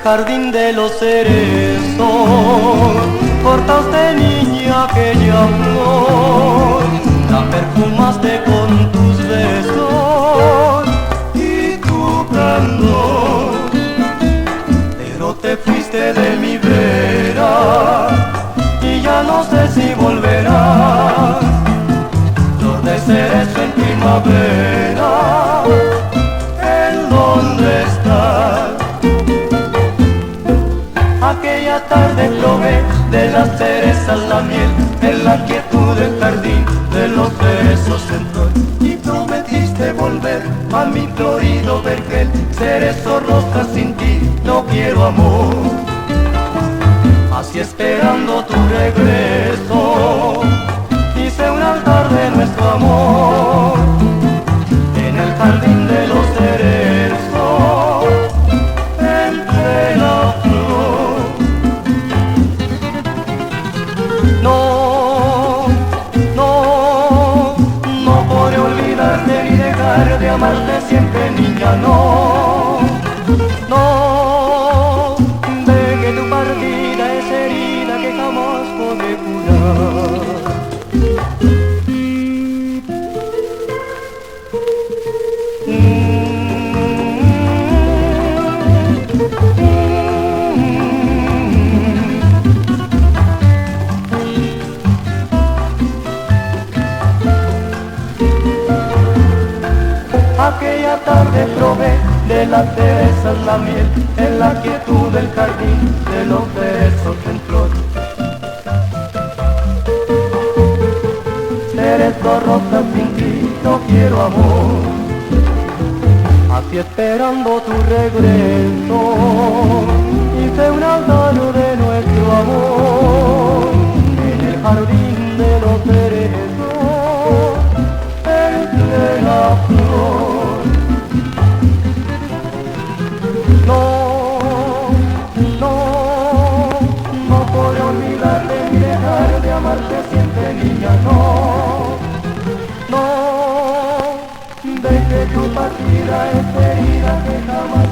jardín de los cerezos, cortaste, niña, aquella flor, la perfumaste con tus besos y tu candor, pero te fuiste de mi vera y ya no sé si volverás. Flor de cerezo en primavera, ¿en dónde estás? Aquella tarde probé de las cerezas la miel, en la quietud del jardín de los cerezos en flor, y prometiste volver a mi florido vergel. Cerezo rosa, sin ti no quiero amor, así esperando tu regreso hice un altar de nuestro amor en el jardín de los cerezos, entre la flor. No, no, no podré olvidarte ni dejar de amarte siempre, niña, no, no, de que tu partida es herida que jamás podré curar. Aquella tarde probé de las cerezas la miel, en la quietud del jardín de los cerezos en flor. Cerezo rosa, sin ti no quiero amor, así esperando tu regreso hice un altar de nuestro amor en el jardín de los cerezos, entre la flor. No, no, no podré olvidarte ni dejar de amarte siempre, niña, no, no, de que tu partida es herida que jamás